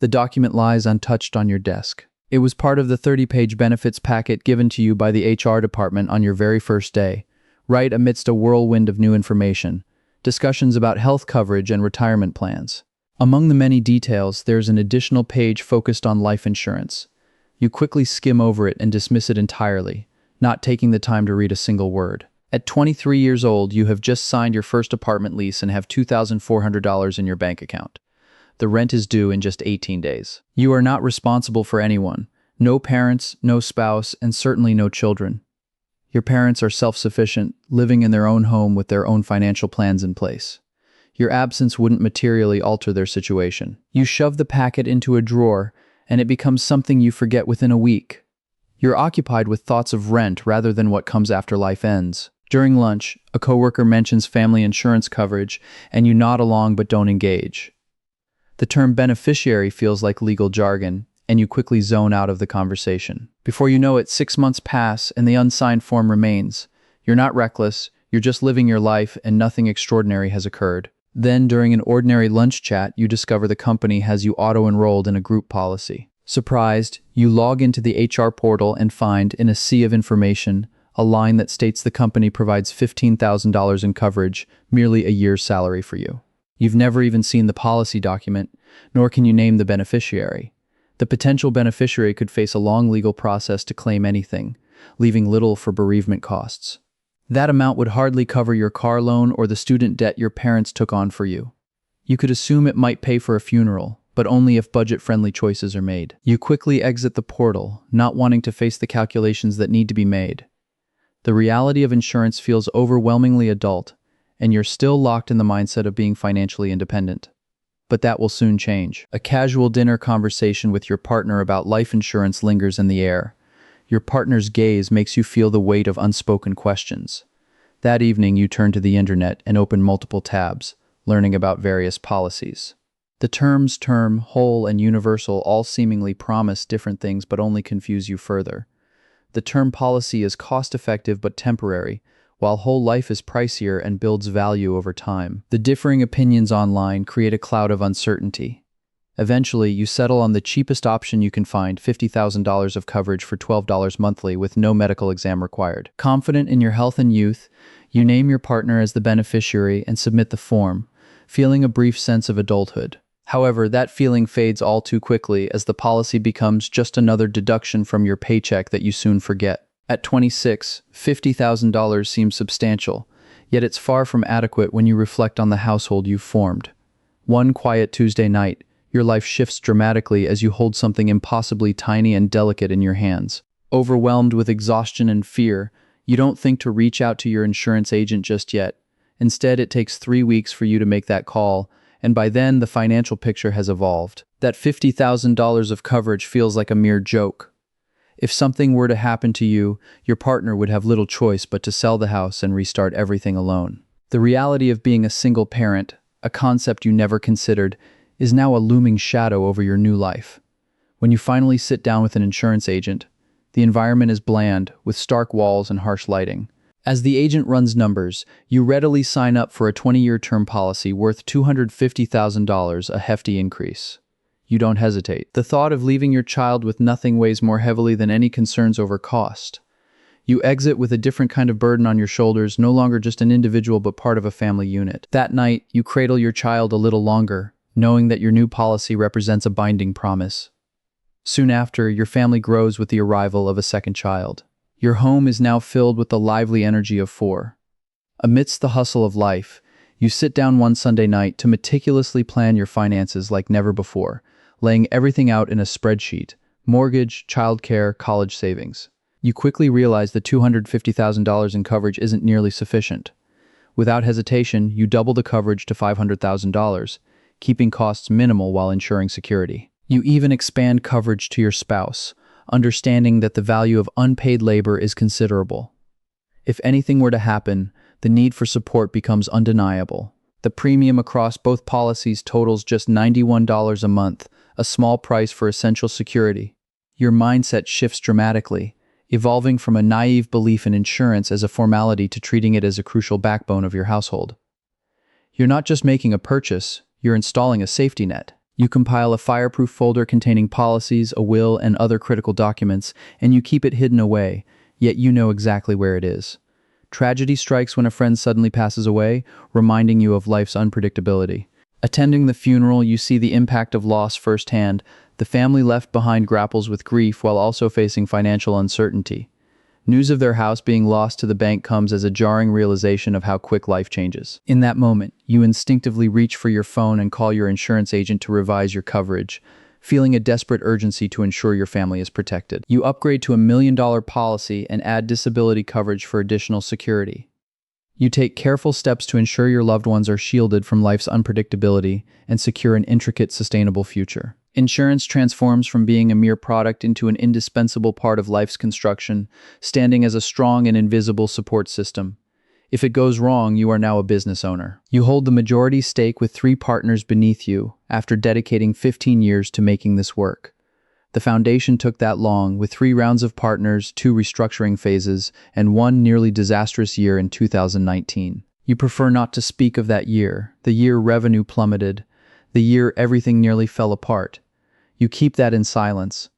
The document lies untouched on your desk. It was part of the 30-page benefits packet given to you by the HR department on your very first day, right amidst a whirlwind of new information, discussions about health coverage and retirement plans. Among the many details, there's an additional page focused on life insurance. You quickly skim over it and dismiss it entirely, not taking the time to read a single word. At 23 years old, you have just signed your first apartment lease and have $2,400 in your bank account. The rent is due in just 18 days. You are not responsible for anyone. No parents, no spouse, and certainly no children. Your parents are self-sufficient, living in their own home with their own financial plans in place. Your absence wouldn't materially alter their situation. You shove the packet into a drawer, and it becomes something you forget within a week. You're occupied with thoughts of rent rather than what comes after life ends. During lunch, a coworker mentions family insurance coverage, and you nod along but don't engage. The term beneficiary feels like legal jargon, and you quickly zone out of the conversation. Before you know it, 6 months pass and the unsigned form remains. You're not reckless, you're just living your life and nothing extraordinary has occurred. Then, during an ordinary lunch chat, you discover the company has you auto-enrolled in a group policy. Surprised, you log into the HR portal and find, in a sea of information, a line that states the company provides $15,000 in coverage, merely a year's salary for you. You've never even seen the policy document, nor can you name the beneficiary. The potential beneficiary could face a long legal process to claim anything, leaving little for bereavement costs. That amount would hardly cover your car loan or the student debt your parents took on for you. You could assume it might pay for a funeral, but only if budget-friendly choices are made. You quickly exit the portal, not wanting to face the calculations that need to be made. The reality of insurance feels overwhelmingly adult, and you're still locked in the mindset of being financially independent. But that will soon change. A casual dinner conversation with your partner about life insurance lingers in the air. Your partner's gaze makes you feel the weight of unspoken questions. That evening, you turn to the internet and open multiple tabs, learning about various policies. The terms term, whole, and universal all seemingly promise different things but only confuse you further. The term policy is cost-effective but temporary, while whole life is pricier and builds value over time. The differing opinions online create a cloud of uncertainty. Eventually, you settle on the cheapest option you can find, $50,000 of coverage for $12 monthly with no medical exam required. Confident in your health and youth, you name your partner as the beneficiary and submit the form, feeling a brief sense of adulthood. However, that feeling fades all too quickly as the policy becomes just another deduction from your paycheck that you soon forget. At 26, $50,000 seems substantial, yet it's far from adequate when you reflect on the household you've formed. One quiet Tuesday night, your life shifts dramatically as you hold something impossibly tiny and delicate in your hands. Overwhelmed with exhaustion and fear, you don't think to reach out to your insurance agent just yet. Instead, it takes 3 weeks for you to make that call, and by then the financial picture has evolved. That $50,000 of coverage feels like a mere joke. If something were to happen to you, your partner would have little choice but to sell the house and restart everything alone. The reality of being a single parent, a concept you never considered, is now a looming shadow over your new life. When you finally sit down with an insurance agent, the environment is bland, with stark walls and harsh lighting. As the agent runs numbers, you readily sign up for a 20-year term policy worth $250,000, a hefty increase. You don't hesitate. The thought of leaving your child with nothing weighs more heavily than any concerns over cost. You exit with a different kind of burden on your shoulders, no longer just an individual but part of a family unit. That night, you cradle your child a little longer, knowing that your new policy represents a binding promise. Soon after, your family grows with the arrival of a second child. Your home is now filled with the lively energy of 4. Amidst the hustle of life, you sit down one Sunday night to meticulously plan your finances like never before, laying everything out in a spreadsheet: mortgage, childcare, college savings. You quickly realize that $250,000 in coverage isn't nearly sufficient. Without hesitation, you double the coverage to $500,000, keeping costs minimal while ensuring security. You even expand coverage to your spouse, understanding that the value of unpaid labor is considerable. If anything were to happen, the need for support becomes undeniable. The premium across both policies totals just $91 a month, a small price for essential security. Your mindset shifts dramatically, evolving from a naive belief in insurance as a formality to treating it as a crucial backbone of your household. You're not just making a purchase, you're installing a safety net. You compile a fireproof folder containing policies, a will, and other critical documents, and you keep it hidden away, yet you know exactly where it is. Tragedy strikes when a friend suddenly passes away, reminding you of life's unpredictability. Attending the funeral, you see the impact of loss firsthand. The family left behind grapples with grief while also facing financial uncertainty. News of their house being lost to the bank comes as a jarring realization of how quick life changes. In that moment, you instinctively reach for your phone and call your insurance agent to revise your coverage, feeling a desperate urgency to ensure your family is protected. You upgrade to $1 million policy and add disability coverage for additional security. You take careful steps to ensure your loved ones are shielded from life's unpredictability and secure an intricate, sustainable future. Insurance transforms from being a mere product into an indispensable part of life's construction, standing as a strong and invisible support system. If it goes wrong, you are now a business owner. You hold the majority stake with 3 partners beneath you after dedicating 15 years to making this work. The foundation took that long, with 3 rounds of partners, 2 restructuring phases, and 1 nearly disastrous year in 2019. You prefer not to speak of that year, the year revenue plummeted, the year everything nearly fell apart. You keep that in silence.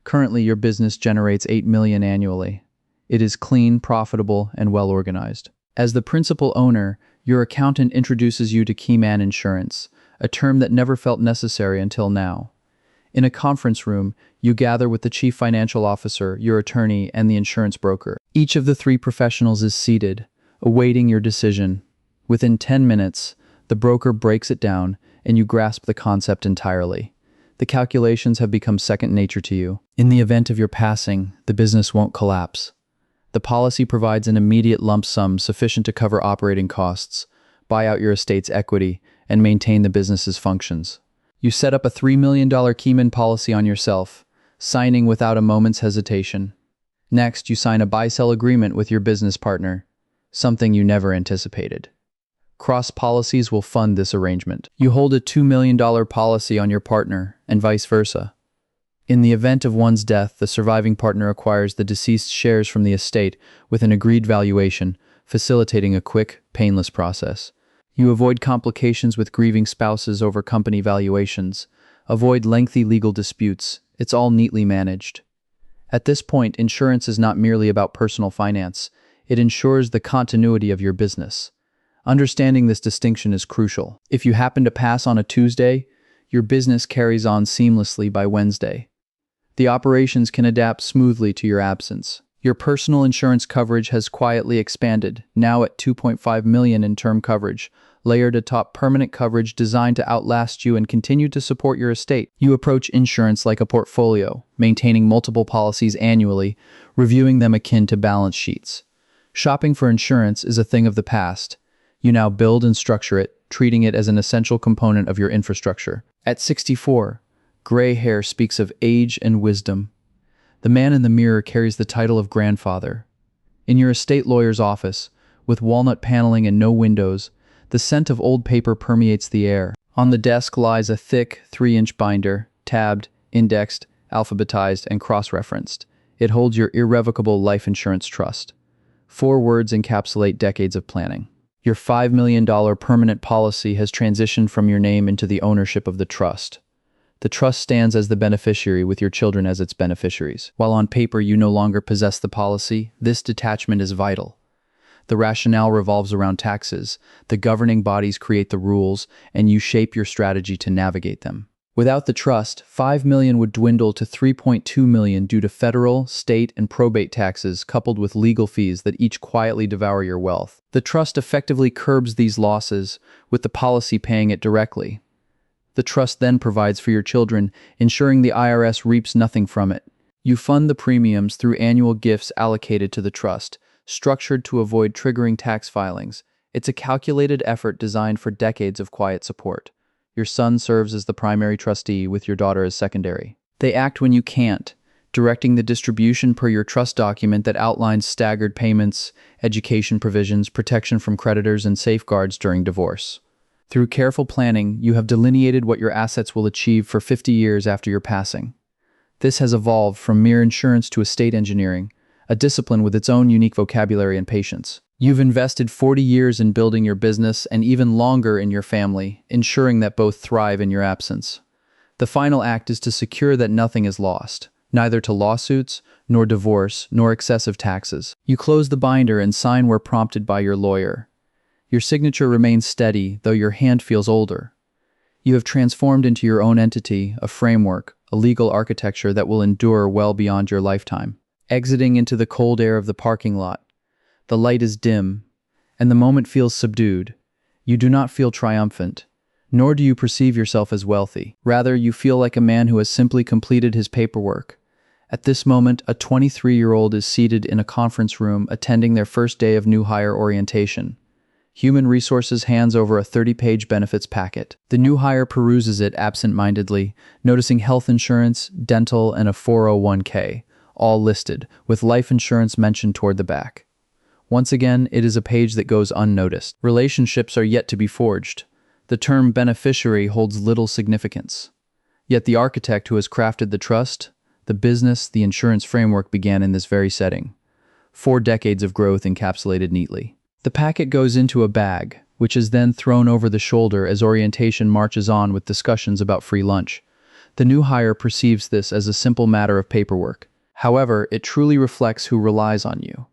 Currently, your business generates $8 million annually. It is clean, profitable, and well organized. As the principal owner, your accountant introduces you to Keyman Insurance, a term that never felt necessary until now. In a conference room, you gather with the chief financial officer, your attorney, and the insurance broker. Each of the 3 professionals is seated, awaiting your decision. Within 10 minutes, the broker breaks it down, and you grasp the concept entirely. The calculations have become second nature to you. In the event of your passing, the business won't collapse. The policy provides an immediate lump sum sufficient to cover operating costs, buy out your estate's equity, and maintain the business's functions. You set up a $3 million Keyman policy on yourself, signing without a moment's hesitation. Next, you sign a buy-sell agreement with your business partner, something you never anticipated. Cross policies will fund this arrangement. You hold a $2 million policy on your partner, and vice versa. In the event of one's death, the surviving partner acquires the deceased shares from the estate with an agreed valuation, facilitating a quick, painless process. You avoid complications with grieving spouses over company valuations, avoid lengthy legal disputes. It's all neatly managed. At this point, insurance is not merely about personal finance. It ensures the continuity of your business. Understanding this distinction is crucial. If you happen to pass on a Tuesday, your business carries on seamlessly by Wednesday. The operations can adapt smoothly to your absence. Your personal insurance coverage has quietly expanded, now at $2.5 million in term coverage, layered atop permanent coverage designed to outlast you and continue to support your estate. You approach insurance like a portfolio, maintaining multiple policies annually, reviewing them akin to balance sheets. Shopping for insurance is a thing of the past. You now build and structure it, treating it as an essential component of your infrastructure. At 64, gray hair speaks of age and wisdom. The man in the mirror carries the title of grandfather. In your estate lawyer's office, with walnut paneling and no windows, the scent of old paper permeates the air. On the desk lies a thick 3-inch binder, tabbed, indexed, alphabetized, and cross-referenced. It holds your irrevocable life insurance trust. 4 words encapsulate decades of planning. Your $5 million permanent policy has transitioned from your name into the ownership of the trust. The trust stands as the beneficiary with your children as its beneficiaries. While on paper you no longer possess the policy, this detachment is vital. The rationale revolves around taxes. The governing bodies create the rules, and you shape your strategy to navigate them. Without the trust, $5 million would dwindle to $3.2 million due to federal, state, and probate taxes coupled with legal fees that each quietly devour your wealth. The trust effectively curbs these losses, with the policy paying it directly. The trust then provides for your children, ensuring the IRS reaps nothing from it. You fund the premiums through annual gifts allocated to the trust, structured to avoid triggering tax filings. It's a calculated effort designed for decades of quiet support. Your son serves as the primary trustee, with your daughter as secondary. They act when you can't, directing the distribution per your trust document that outlines staggered payments, education provisions, protection from creditors, and safeguards during divorce. Through careful planning, you have delineated what your assets will achieve for 50 years after your passing. This has evolved from mere insurance to estate engineering, a discipline with its own unique vocabulary and patience. You've invested 40 years in building your business and even longer in your family, ensuring that both thrive in your absence. The final act is to secure that nothing is lost, neither to lawsuits, nor divorce, nor excessive taxes. You close the binder and sign where prompted by your lawyer. Your signature remains steady, though your hand feels older. You have transformed into your own entity, a framework, a legal architecture that will endure well beyond your lifetime. Exiting into the cold air of the parking lot, the light is dim, and the moment feels subdued. You do not feel triumphant, nor do you perceive yourself as wealthy. Rather, you feel like a man who has simply completed his paperwork. At this moment, a 23-year-old is seated in a conference room attending their first day of new hire orientation. Human Resources hands over a 30-page benefits packet. The new hire peruses it absent-mindedly, noticing health insurance, dental, and a 401k, all listed, with life insurance mentioned toward the back. Once again, it is a page that goes unnoticed. Relationships are yet to be forged. The term beneficiary holds little significance. Yet the architect who has crafted the trust, the business, the insurance framework began in this very setting. 4 decades of growth encapsulated neatly. The packet goes into a bag, which is then thrown over the shoulder as orientation marches on with discussions about free lunch. The new hire perceives this as a simple matter of paperwork. However, it truly reflects who relies on you.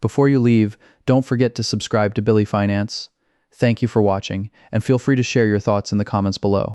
Before you leave, don't forget to subscribe to Billy Finance. Thank you for watching, and feel free to share your thoughts in the comments below.